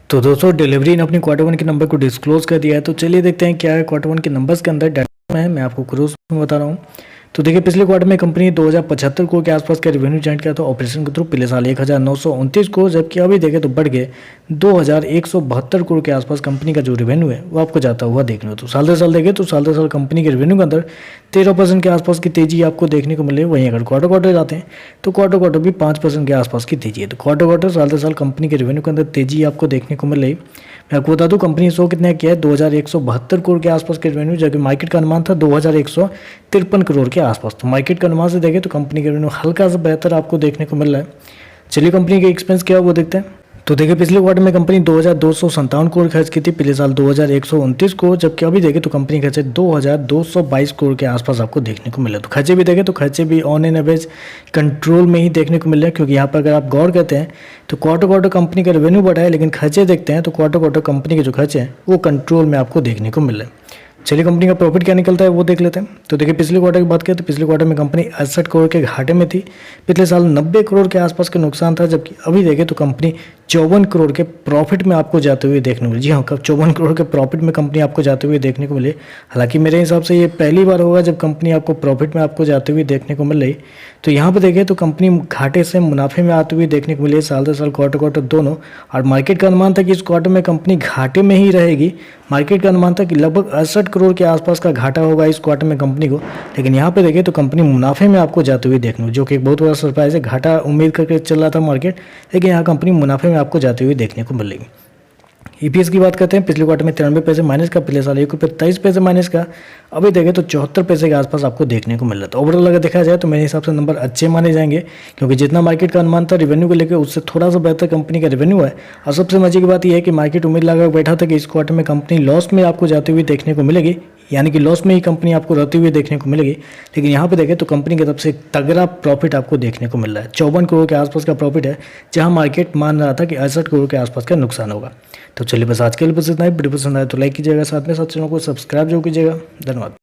तो दोस्तों डिलीवरी ने अपनी क्वार्टर वन के नंबर को डिस्क्लोज कर दिया है। तो चलिए देखते हैं क्या है क्वार्टर वन के नंबर्स के अंदर डाटा में है। मैं आपको क्रूज में बता रहा हूँ। तो देखिए पिछले क्वार्टर में कंपनी 2075 करोड़ के आसपास का रेवेन्यू जनरेट किया था ऑपरेशन के थ्रू पिछले साल 1929 करोड़, जबकि अभी देखें तो बढ़ गए 2172 करोड़ के आसपास कंपनी का जो रेवेन्यू है वो आपको जाता हुआ देखने को। तो साल दर साल देखें तो साल दर साल कंपनी के रेवेन्यू के अंदर 13% के आसपास की तेजी आपको देखने को मिले। वहीं अगर क्वार्टर क्वार्टर जाते हैं तो क्वार्टर क्वार्टर भी 5% के आसपास की तेजी है। तो क्वार्टर क्वार्टर साल दर साल कंपनी के रेवेन्यू के अंदर तेजी आपको देखने को मिल रही। मैं आपको बता दूं कंपनी शो कितना किया है 2172 करोड़ के आसपास के रेवेन्यू, जबकि मार्केट का अनुमान था 2153 करोड़ के आसपास। तो मार्केट का अनुमान से देखें तो कंपनी के रेवेन्यू हल्का सा बेहतर आपको देखने को मिल रहा है। चलिए कंपनी के एक्सपेंस क्या है वो देखते हैं। तो देखिए पिछले क्वार्टर में कंपनी 2257 करोड़ खर्च की थी, पिछले साल 2129 करोड़, जबकि अभी देखें तो कंपनी खर्चे 2222 करोड़ के आसपास आपको देखने को मिले। तो खर्चे भी देखें तो खर्चे भी ऑन एन एवरेज कंट्रोल में ही देखने को मिल रहे हैं, क्योंकि यहाँ पर अगर आप गौर करते हैं तो क्वार्टर क्वार्टर कंपनी का रेवेन्यू बढ़ा है, लेकिन खर्चे देखते हैं तो क्वार्टर क्वार्टर कंपनी के जो खर्चे हैं वो कंट्रोल में आपको देखने को मिल रहे हैं। चलिए कंपनी का प्रॉफिट क्या निकलता है वो देख लेते हैं। तो देखिए पिछले क्वार्टर की बात करें तो पिछले क्वार्टर में कंपनी 68 करोड़ के घाटे में थी, पिछले साल 90 करोड़ के आसपास का नुकसान था, जबकि अभी देखें तो कंपनी 54 करोड़ के प्रॉफिट में आपको जाते हुए देखने को मिले। जी हाँ, 54 करोड़ के प्रॉफिट में कंपनी आपको जाते हुए देखने को मिले। हालांकि मेरे हिसाब से ये पहली बार होगा जब कंपनी आपको प्रॉफिट में आपको जाते हुए देखने को मिल रही। तो यहाँ पर देखें तो कंपनी घाटे से मुनाफे में आते हुए देखने को मिले साल दर साल क्वार्टर क्वार्टर दोनों। और मार्केट का अनुमान था कि इस क्वार्टर में कंपनी घाटे में ही रहेगी। मार्केट का अनुमान था कि लगभग 68 करोड़ के आसपास का घाटा होगा इस क्वार्टर में कंपनी को, लेकिन यहाँ पे देखें तो कंपनी मुनाफे में आपको जाते हुए देखने को, जो कि एक बहुत बड़ा सरप्राइज है। घाटा उम्मीद करके चल रहा था मार्केट, लेकिन यहाँ कंपनी मुनाफे में आपको जाते हुए देखने को मिलेगी। ईपीएस की बात करते हैं, पिछले क्वार्टर में 93 पैसे माइनस का, पिछले साल 1 रुपये 23 पैसे माइनस का, अभी देखें तो 74 पैसे के आसपास आपको देखने को मिल रहा था। ओवरऑल अगर देखा जाए तो मेरे हिसाब से नंबर अच्छे माने जाएंगे, क्योंकि जितना मार्केट का अनुमान था रेवेन्यू को लेकर उससे थोड़ा सा बेहतर कंपनी का रेवेन्यू है। और सबसे मजे की बात यह है कि मार्केट उम्मीद लगा बैठा था कि इस क्वार्टर में कंपनी लॉस में आपको जाती हुई देखने को मिलेगी, यानी कि लॉस में ही कंपनी आपको रहती हुई देखने को मिलेगी। लेकिन यहाँ पे देखें तो कंपनी की तरफ से तगड़ा प्रॉफिट आपको देखने को मिल रहा है। 54 करोड़ के आसपास का प्रॉफिट है, जहाँ मार्केट मान रहा था कि 68 करोड़ के आसपास का नुकसान होगा। तो चलिए बस आज के लिए बस इतना ही। वीडियो पसंद आए तो लाइक कीजिएगा, साथ में साथ चैनल को सब्सक्राइब जरूर कीजिएगा। धन्यवाद।